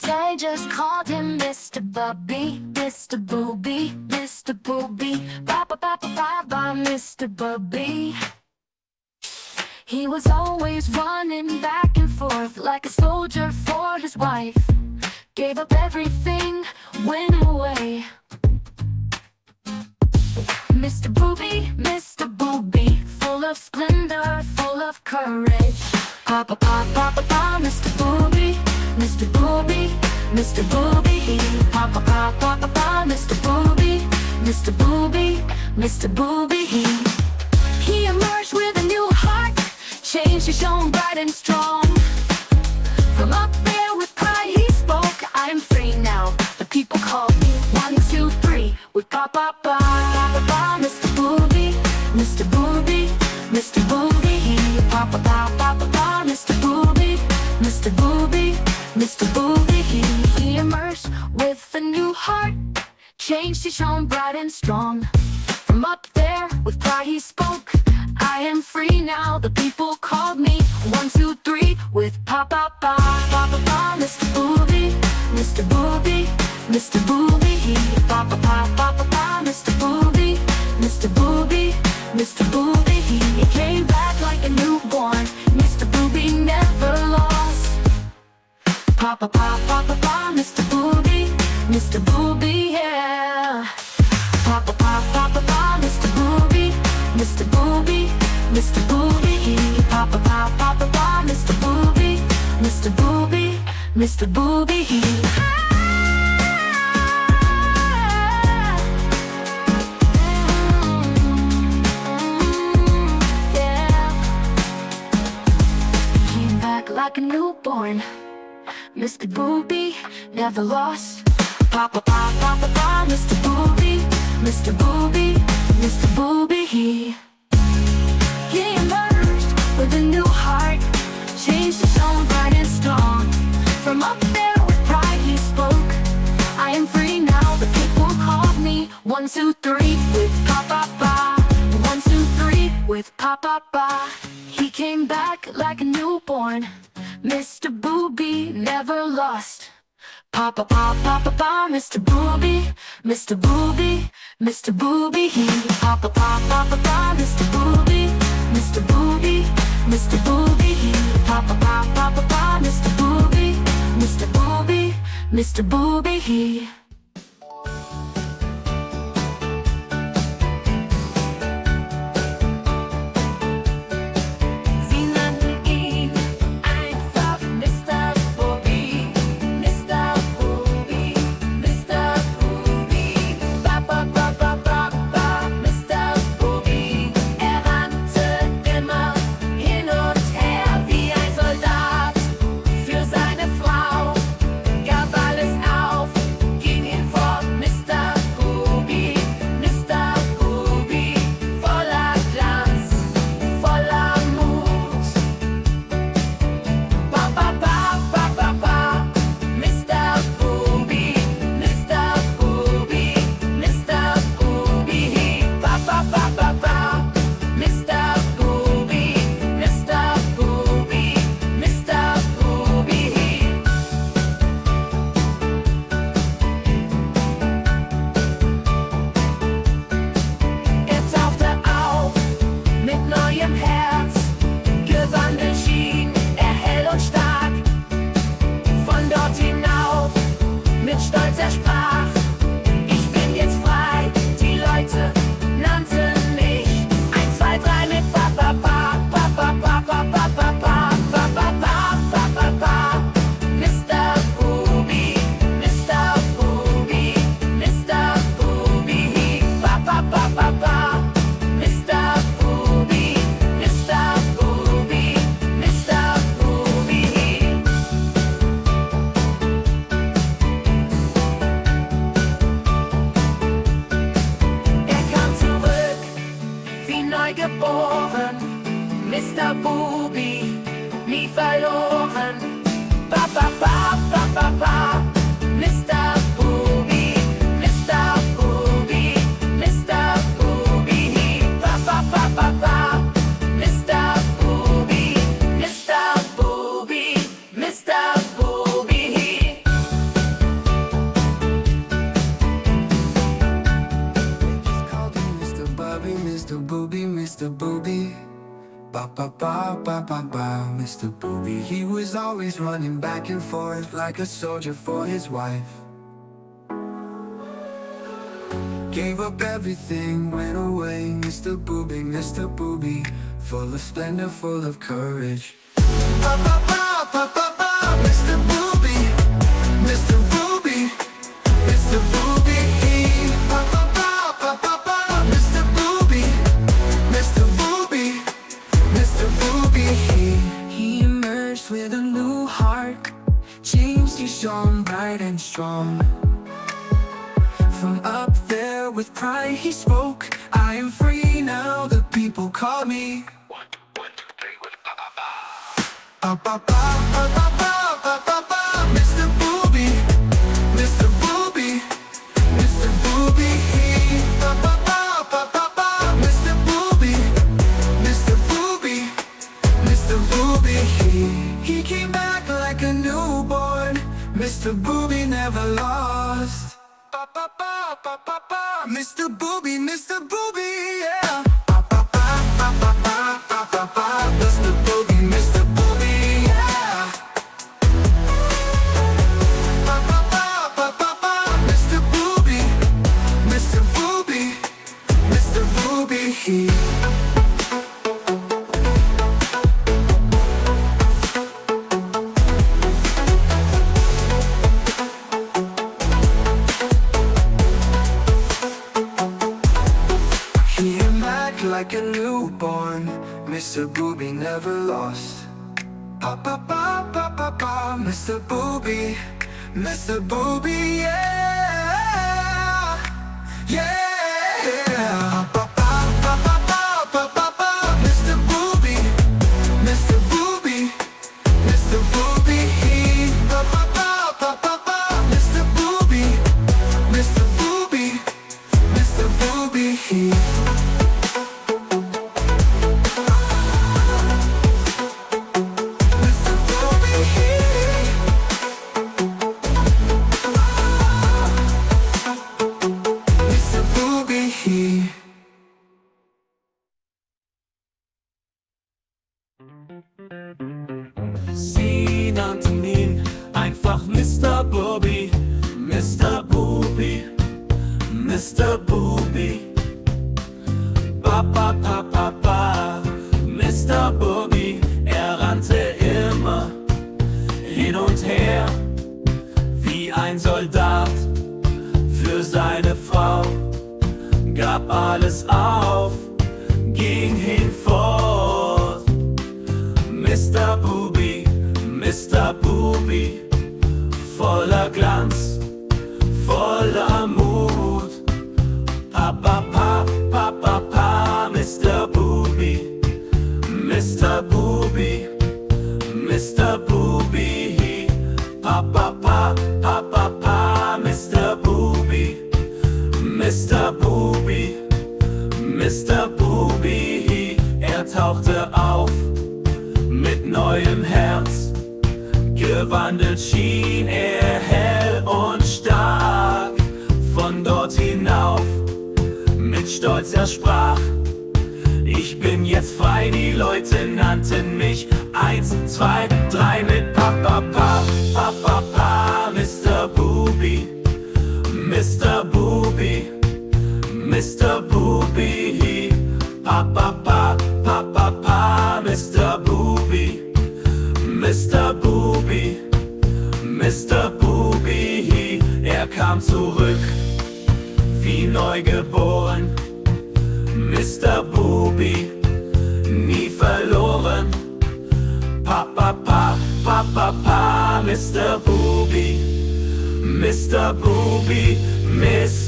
They just called him Mr. Buhbi, Mr. Buhbi, Mr. Buhbi, ba ba ba ba ba ba, Mr. Buhbi. He was always running back and forth like a soldier for his wife. Gave up everything, went away. Mr. Buhbi, full of splendor, full of courage. Pa pa pa pa pa pa, Mr. Buhbi, Mr. Buhbi, Mr. Buhbi. Pa pa pa pa pa pa, Mr. Buhbi, Mr. Buhbi, Mr. Buhbi. He emerged with a new heart, change is shone bright and strong. From up there with pride he spoke, I am free now, the people call me 1, 2, 3 with pa pa pa pa pa, Mr. Buhbi, Mr. Buhbi, Mr. Buhbi. Pa pa pa pa pa pa, Mr. Buhbi, Mr. Buhbi, Mr. Buhbi. He emerged with a new heart, changed he shone bright and strong. From up there with pride he spoke, I am free now, the people called me 1, 2, 3 with pa pa pa pa pa pa, Mr. Buhbi, Mr. Buhbi, Mr. Buhbi. Pa pa pa pa pa pa, Mr. Buhbi, Mr. Buhbi, Mr. Buhbi. He came back like a newborn, Mr. Buhbi never lost. Pa pa pa pa pa pa, Mr. Buhbi, Mr. Buhbi, yeah. Pa pa pa pa pa pa, Mr. Buhbi, Mr. Buhbi, Mr. Buhbi. Pa pa pa pa pa pa, Mr. Buhbi, Mr. Buhbi, Mr. Buhbi. Came back like a newborn, Mr. Buhbi never lost. Pa pa pa pa pa pa, Mr. Buhbi, Mr. Buhbi, Mr. Buhbi. He emerged with a new heart, changed his own bright and strong. From up there with pride he spoke, I am free now, the people called me 1, 2, 3 with pa pa pa. 1, 2, 3 with pa pa pa. He came back like a newborn, Mr. Buhbi never lost. Pa pa pa pa pa pa, Mr. Buhbi, Mr. Buhbi, Mr. Buhbi. Pa pa pa pa pa pa, Mr. Buhbi, Mr. Buhbi, Mr. Buhbi. Pa pa pa pa pa pa, Mr. Buhbi, Mr. Buhbi, Mr. Buhbi. Ging ba ba ba ba ba. Mr. Buhbi, he was always running back and forth like a soldier for his wife. Gave up everything, went away. Mr. Buhbi, Mr. Buhbi, full of splendor, full of courage. Ba ba ba ba ba ba. Mr. Buhbi, Mr. Buhbi, Mr. Buhbi. Ba ba ba ba ba ba. Mr. Buhbi, Mr. Buhbi, Mr. Buhbi. He emerged with a new heart, changed, he shone bright and strong. From up there with pride he spoke, I am free now, the people call me. 1, 2, 3, with ba ba ba. Ba ba ba ba ba ba ba ba. Mr. Buhbi, Mr. Buhbi, Mr. Buhbi. Ba ba ba ba ba ba. Mr. Buhbi, Mr. Buhbi, Mr. Buhbi. He came back like a newborn. Mr. Buhbi never lost. Ba ba ba ba ba ba. Mr. Buhbi, Mr. Buhbi, yeah. Ba ba ba ba ba ba ba ba ba. Mr. Buhbi, Mr. Buhbi, yeah. Ba ba ba ba ba ba. Mr. Buhbi, Mr. Buhbi, Mr. Buhbi. Like a newborn, Mr. Buhbi never lost. Ba ba ba ba ba ba. Mr. Buhbi, Mr. Buhbi, yeah, yeah. Ba ba ba ba ba ba ba ba. Mr. Buhbi, Mr. Buhbi, Mr. Buhbi. Ba ba ba ba ba ba. Mr. Buhbi, Mr. Buhbi, Mr. Buhbi. Sie nannten ihn einfach Mr. Buhbi, Mr. Buhbi, Mr. Buhbi. Ba ba ba ba ba. Mr. Buhbi, er rannte immer hin und her wie ein Soldat für seine Frau, gab alles auf, ging hinfort. Mr. Buhbi, Mr. Buhbi, voller Glanz, voller Mut. Pa pa pa pa pa pa. Mr. Buhbi, Mr. Buhbi, Mr. Buhbi. Pa pa pa pa pa pa. Mr. Buhbi, Mr. Buhbi, Mr. Buhbi. Er tauchte auf mit neuem Herz, gewandelt schien er hell und stark. Von dort hinauf mit Stolz er sprach: Ich bin jetzt frei, die Leute nannten mich 1, 2, 3 mit Papa, Papa, Papa. Mr. Buhbi, Mr. Buhbi, Mr. Buhbi. Papa, Papa, Papa. Mr. Buhbi, Mr. Buhbi, Mr. Buhbi. Er kam zurück wie neugeboren. Mr. Buhbi, nie verloren. Papa, Papa, Papa. Mr. Buhbi, Mr. Buhbi, Mr.